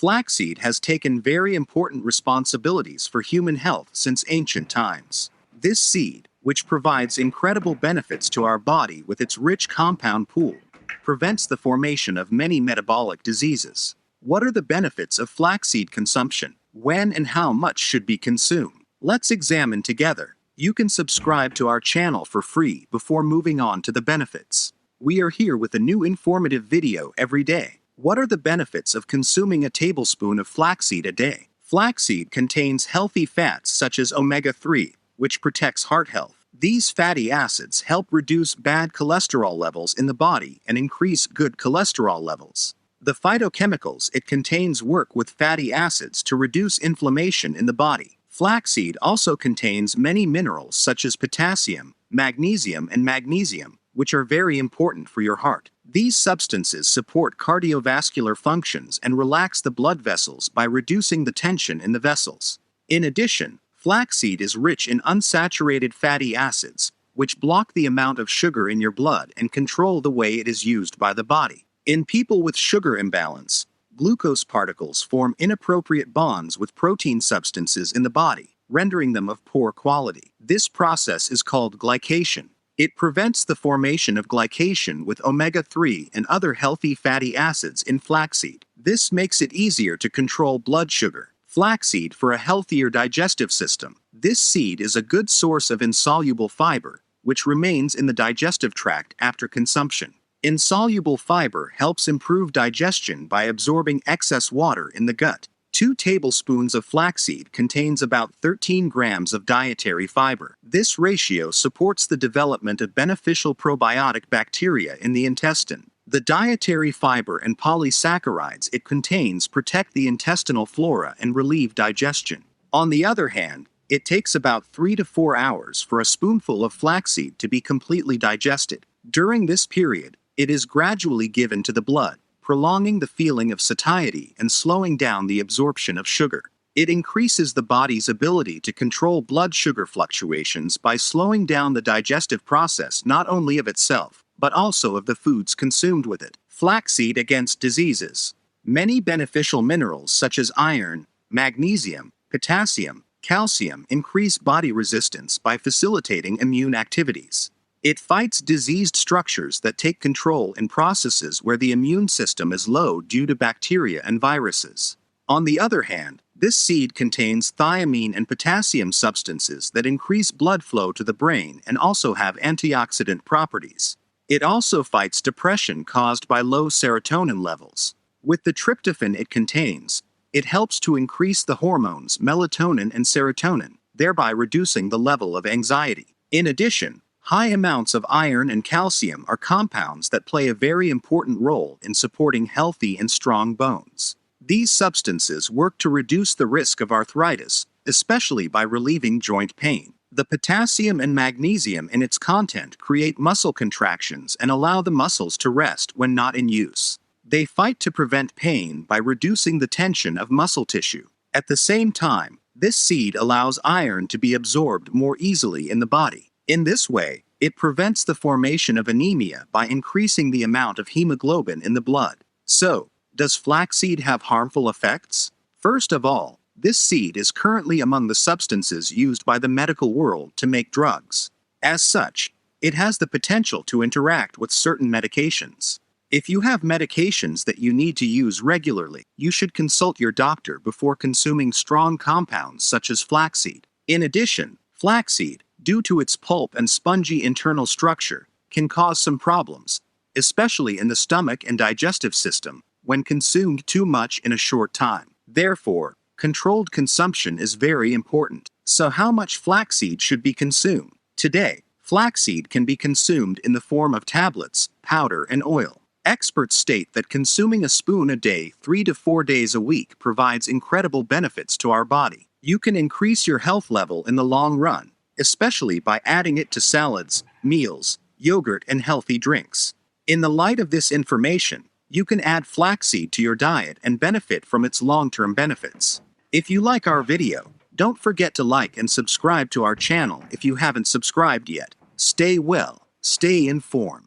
Flaxseed has taken very important responsibilities for human health since ancient times. This seed, which provides incredible benefits to our body with its rich compound pool, prevents the formation of many metabolic diseases. What are the benefits of flaxseed consumption? When and how much should be consumed? Let's examine together. You can subscribe to our channel for free before moving on to the benefits. We are here with a new informative video every day. What are the benefits of consuming a tablespoon of flaxseed a day? Flaxseed contains healthy fats such as omega-3, which protects heart health. These fatty acids help reduce bad cholesterol levels in the body and increase good cholesterol levels. The phytochemicals it contains work with fatty acids to reduce inflammation in the body. Flaxseed also contains many minerals such as potassium, magnesium, and magnesium, which are very important for your heart. These substances support cardiovascular functions and relax the blood vessels by reducing the tension in the vessels. In addition, flaxseed is rich in unsaturated fatty acids, which block the amount of sugar in your blood and control the way it is used by the body. In people with sugar imbalance, glucose particles form inappropriate bonds with protein substances in the body, rendering them of poor quality. This process is called glycation. It prevents the formation of glycation with omega-3 and other healthy fatty acids in flaxseed. This makes it easier to control blood sugar. Flaxseed for a healthier digestive system. This seed is a good source of insoluble fiber, which remains in the digestive tract after consumption. Insoluble fiber helps improve digestion by absorbing excess water in the gut. 2 tablespoons of flaxseed contains about 13 grams of dietary fiber. This ratio supports the development of beneficial probiotic bacteria in the intestine. The dietary fiber and polysaccharides it contains protect the intestinal flora and relieve digestion. On the other hand, it takes about 3 to 4 hours for a spoonful of flaxseed to be completely digested. During this period, it is gradually given to the blood, prolonging the feeling of satiety and slowing down the absorption of sugar. It increases the body's ability to control blood sugar fluctuations by slowing down the digestive process not only of itself, but also of the foods consumed with it. Flaxseed against diseases. Many beneficial minerals such as iron, magnesium, potassium, calcium increase body resistance by facilitating immune activities. It fights diseased structures that take control in processes where the immune system is low due to bacteria and viruses. On the other hand, this seed contains thiamine and potassium substances that increase blood flow to the brain and also have antioxidant properties. It also fights depression caused by low serotonin levels. With the tryptophan it contains, it helps to increase the hormones melatonin and serotonin, thereby reducing the level of anxiety. In addition, high amounts of iron and calcium are compounds that play a very important role in supporting healthy and strong bones. These substances work to reduce the risk of arthritis, especially by relieving joint pain. The potassium and magnesium in its content create muscle contractions and allow the muscles to rest when not in use. They fight to prevent pain by reducing the tension of muscle tissue. At the same time, this seed allows iron to be absorbed more easily in the body. In this way, it prevents the formation of anemia by increasing the amount of hemoglobin in the blood. So, does flaxseed have harmful effects? First of all, this seed is currently among the substances used by the medical world to make drugs. As such, it has the potential to interact with certain medications. If you have medications that you need to use regularly, you should consult your doctor before consuming strong compounds such as flaxseed. In addition, flaxseed, due to its pulp and spongy internal structure, can cause some problems, especially in the stomach and digestive system, when consumed too much in a short time. Therefore, controlled consumption is very important. So how much flaxseed should be consumed? Today, flaxseed can be consumed in the form of tablets, powder, and oil. Experts state that consuming a spoon a day 3 to 4 days a week provides incredible benefits to our body. You can increase your health level in the long run, especially by adding it to salads, meals, yogurt, and healthy drinks. In the light of this information, you can add flaxseed to your diet and benefit from its long-term benefits. If you like our video, don't forget to like and subscribe to our channel if you haven't subscribed yet. Stay well, stay informed.